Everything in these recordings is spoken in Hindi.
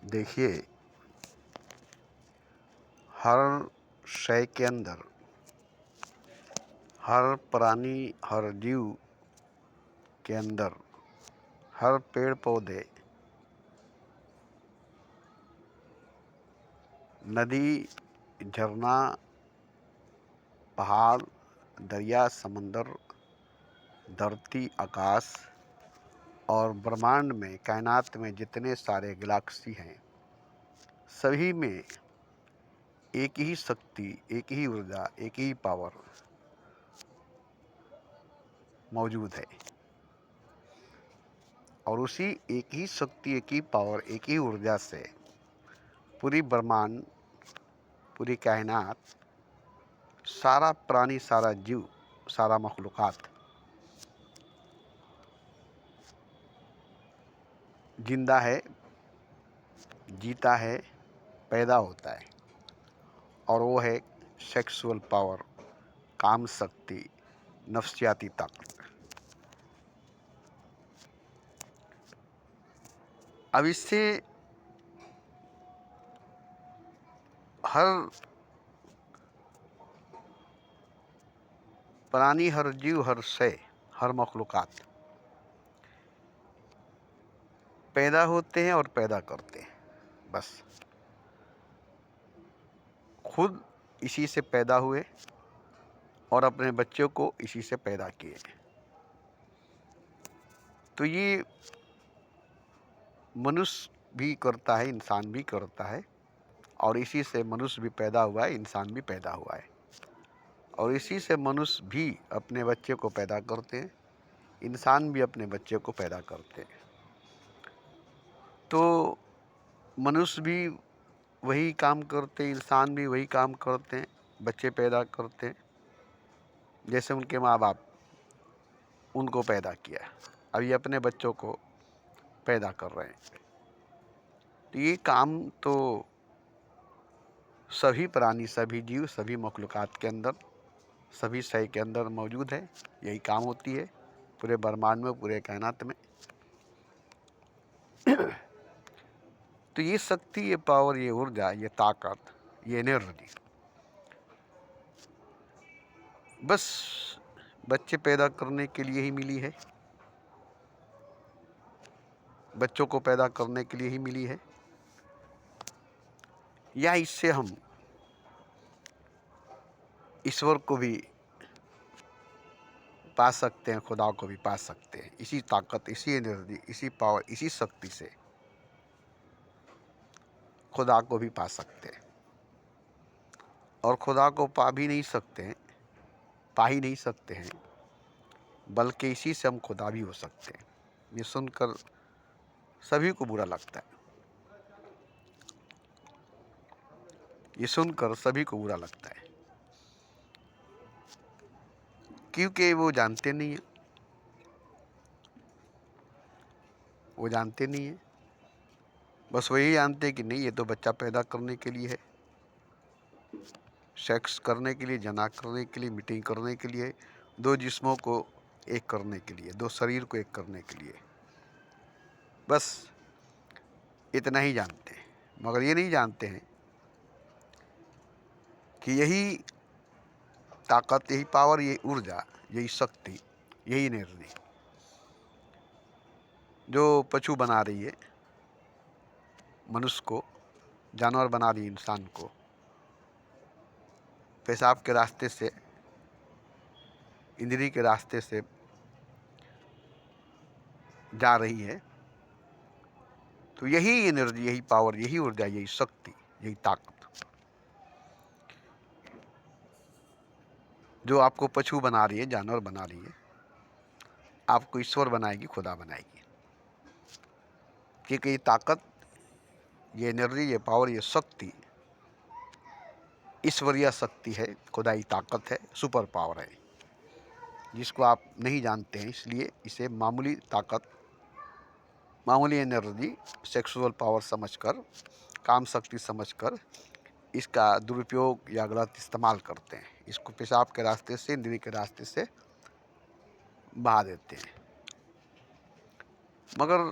देखिए, हर शय के अंदर, हर प्राणी, हर जीव के अंदर, हर पेड़ पौधे, नदी, झरना, पहाड़, दरिया, समंदर, धरती, आकाश और ब्रह्मांड में, कायनात में जितने सारे गैलेक्सी हैं, सभी में एक ही शक्ति, एक ही ऊर्जा, एक ही पावर मौजूद है। और उसी एक ही शक्ति, एक ही पावर, एक ही ऊर्जा से पूरी ब्रह्मांड, पूरी कायनात, सारा प्राणी, सारा जीव, सारा मखलूक़ात जिंदा है, जीता है, पैदा होता है। और वो है सेक्सुअल पावर, काम शक्ति, नफ्सियाती ताकत। अब इससे हर प्राणी, हर जीव, हर शय, हर मखलूक़ात पैदा होते हैं और पैदा करते हैं। बस खुद इसी से पैदा हुए और अपने बच्चों को इसी से पैदा किए। तो ये मनुष्य भी करता है, इंसान भी करता है, और इसी से मनुष्य भी पैदा हुआ है, इंसान भी पैदा हुआ है। और इसी से मनुष्य भी अपने बच्चे को पैदा करते हैं, इंसान भी अपने बच्चे को पैदा करते हैं। तो मनुष्य भी वही काम करते हैं, इंसान भी वही काम करते हैं, बच्चे पैदा करते हैं। जैसे उनके माँ बाप उनको पैदा किया, अब ये अपने बच्चों को पैदा कर रहे हैं। तो ये काम तो सभी प्राणी, सभी जीव, सभी मखलूक़ात के अंदर, सभी शय के अंदर मौजूद है। यही काम होती है पूरे ब्रह्मांड में, पूरे कायनात में। तो ये शक्ति, ये पावर, ये ऊर्जा, ये ताकत, ये एनर्जी बस बच्चे पैदा करने के लिए ही मिली है, बच्चों को पैदा करने के लिए ही मिली है। या इससे हम ईश्वर को भी पा सकते हैं, खुदा को भी पा सकते हैं। इसी ताकत, इसी एनर्जी, इसी पावर, इसी शक्ति से खुदा को भी पा सकते हैं। और खुदा को पा भी नहीं सकते हैं, पा ही नहीं सकते हैं, बल्कि इसी से हम खुदा भी हो सकते हैं। ये सुनकर सभी को बुरा लगता है, ये सुनकर सभी को बुरा लगता है, क्योंकि वो जानते नहीं है, वो जानते नहीं है। बस वही जानते हैं कि नहीं, ये तो बच्चा पैदा करने के लिए है, सेक्स करने के लिए, जना करने के लिए, मीटिंग करने के लिए, दो जिस्मों को एक करने के लिए, दो शरीर को एक करने के लिए। बस इतना ही जानते हैं, मगर ये नहीं जानते हैं कि यही ताकत, यही पावर, यही ऊर्जा, यही शक्ति, यही एनर्जी जो पशु बना रही है मनुष्य को, जानवर बना रही है इंसान को, पेशाब के रास्ते से, इंद्री के रास्ते से जा रही है। तो यही एनर्जी, यही पावर, यही ऊर्जा, यही शक्ति, यही ताकत जो आपको पशु बना रही है, जानवर बना रही है, आपको ईश्वर बनाएगी, खुदा बनाएगी। क्योंकि ये ताकत, ये एनर्जी, ये पावर, ये शक्ति ईश्वरीय शक्ति है, खुदाई ताकत है, सुपर पावर है, जिसको आप नहीं जानते हैं। इसलिए इसे मामूली ताकत, मामूली एनर्जी, सेक्सुअल पावर समझकर, काम शक्ति समझकर इसका दुरुपयोग या गलत इस्तेमाल करते हैं। इसको पेशाब के रास्ते से, इंद्री के रास्ते से बहा देते हैं। मगर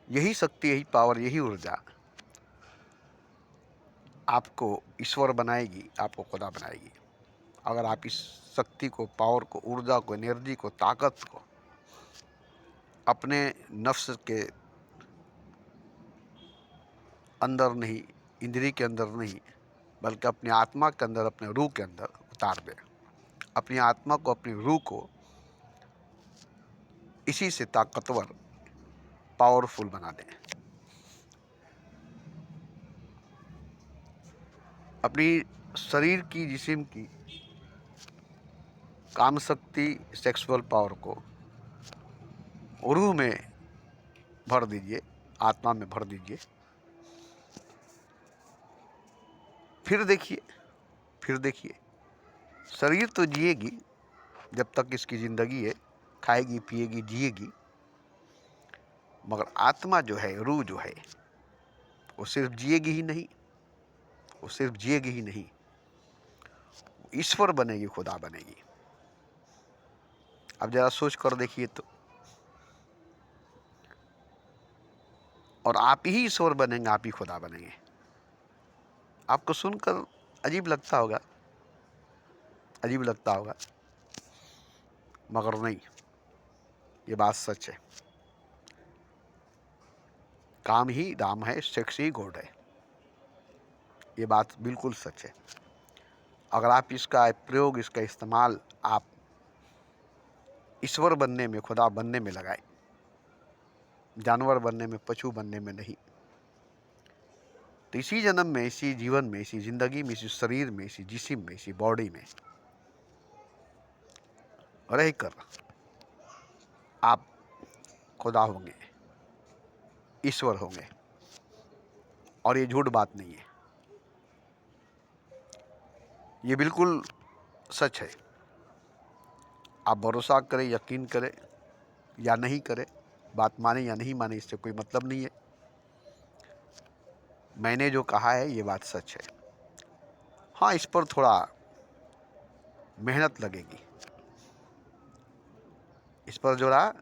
यही शक्ति, यही पावर, यही ऊर्जा आपको ईश्वर बनाएगी, आपको खुदा बनाएगी। अगर आप इस शक्ति को, पावर को, ऊर्जा को, एनर्जी को, ताकत को अपने नफ्स के अंदर नहीं, इंद्रिय के अंदर नहीं, बल्कि अपनी आत्मा के अंदर, अपने रूह के अंदर उतार दें। अपनी आत्मा को, अपनी रूह को इसी से ताकतवर, पावरफुल बना दें। अपनी शरीर की, जिस्म की काम शक्ति, सेक्सुअल पावर को रूह में भर दीजिए, आत्मा में भर दीजिए। फिर देखिए, शरीर तो जिएगी जब तक इसकी ज़िंदगी है, खाएगी, पिएगी, जिएगी, मगर आत्मा जो है, रूह जो है, वो सिर्फ जिएगी ही नहीं, ईश्वर बनेगी, खुदा बनेगी। अब जरा सोच कर देखिए तो। और आप ही ईश्वर बनेंगे, आप ही खुदा बनेंगे। आपको सुनकर अजीब लगता होगा, मगर नहीं, ये बात सच है। काम ही राम है, सेक्स ही गॉड है, ये बात बिल्कुल सच है। अगर आप इसका प्रयोग, इसका इस्तेमाल आप ईश्वर बनने में, खुदा बनने में लगाए, जानवर बनने में, पशु बनने में नहीं, तो इसी जन्म में, इसी जीवन में, इसी जिंदगी में, इसी शरीर में, इसी जिस्म में, इसी बॉडी में रहकर आप खुदा होंगे, ईश्वर होंगे। और ये झूठ बात नहीं है, ये बिल्कुल सच है। आप भरोसा करें, यकीन करें या नहीं करें, बात माने या नहीं माने, इससे कोई मतलब नहीं है। मैंने जो कहा है ये बात सच है। हाँ, इस पर थोड़ा मेहनत लगेगी, इस पर जरा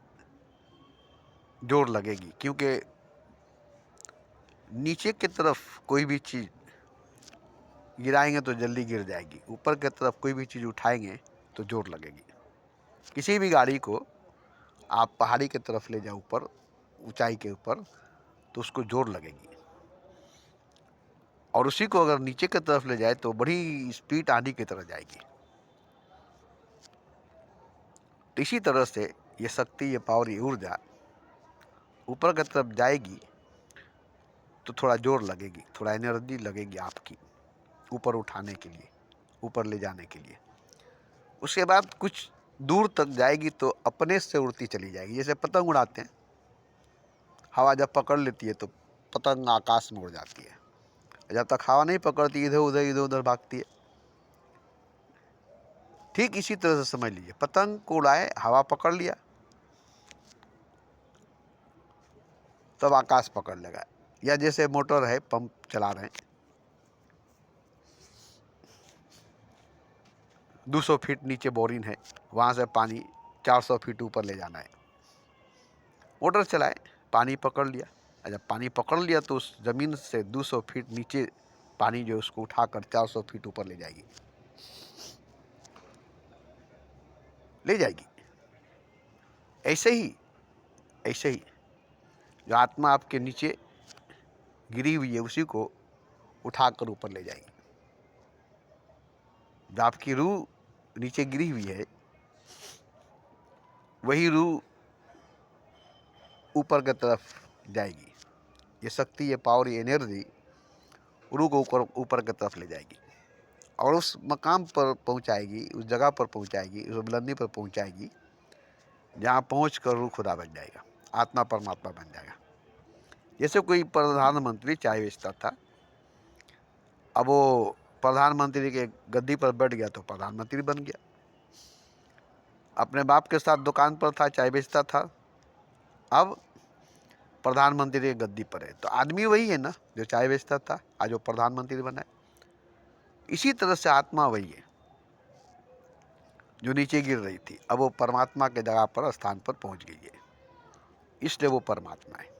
जोर लगेगी, क्योंकि नीचे की तरफ कोई भी चीज़ गिराएंगे तो जल्दी गिर जाएगी, ऊपर की तरफ कोई भी चीज़ उठाएंगे तो जोर लगेगी। किसी भी गाड़ी को आप पहाड़ी की तरफ ले जाओ, ऊपर, ऊंचाई के ऊपर, तो उसको जोर लगेगी। और उसी को अगर नीचे की तरफ ले जाए तो बड़ी स्पीड आंधी की तरह जाएगी। तो इसी तरह से ये शक्ति, ये पावर, ये ऊर्जा ऊपर की तरफ जाएगी तो थोड़ा जोर लगेगी, थोड़ा एनर्जी लगेगी आपकी ऊपर उठाने के लिए, ऊपर ले जाने के लिए। उसके बाद कुछ दूर तक जाएगी तो अपने से उड़ती चली जाएगी। जैसे पतंग उड़ाते हैं, हवा जब पकड़ लेती है तो पतंग आकाश में उड़ जाती है, जब तक हवा नहीं पकड़ती इधर उधर भागती है। ठीक इसी तरह से समझ लीजिए, पतंग को उड़ाए, हवा पकड़ लिया, तब आकाश पकड़ लेगा। या जैसे मोटर है, पंप चला रहे हैं, 200 फीट नीचे बोरिंग है, वहाँ से पानी 400 फीट ऊपर ले जाना है। मोटर चलाए, पानी पकड़ लिया, और जब पानी पकड़ लिया तो उस ज़मीन से 200 फीट नीचे पानी जो उसको उठाकर 400 फीट ऊपर ले जाएगी, ऐसे ही जो आत्मा आपके नीचे गिरी हुई है उसी को उठाकर ऊपर ले जाएगी। जो आपकी रूह नीचे गिरी हुई है, वही रूह ऊपर की तरफ जाएगी। ये शक्ति, ये पावर, ये एनर्जी रूह को ऊपर की तरफ ले जाएगी और उस मकाम पर पहुंचाएगी, उस जगह पर पहुंचाएगी, उस बुलंदी पर पहुंचाएगी जहाँ पहुंचकर रूह खुदा बन जाएगा, आत्मा परमात्मा बन जाएगा। जैसे कोई प्रधानमंत्री चाय बेचता था, अब वो प्रधानमंत्री के गद्दी पर बैठ गया तो प्रधानमंत्री बन गया। अपने बाप के साथ दुकान पर था, चाय बेचता था, अब प्रधानमंत्री की गद्दी पर है। तो आदमी वही है ना जो चाय बेचता था, आज वो प्रधानमंत्री बना है। इसी तरह से आत्मा वही है जो नीचे गिर रही थी, अब वो परमात्मा के जगह पर, स्थान पर पहुंच गई है, इसलिए वो परमात्मा है।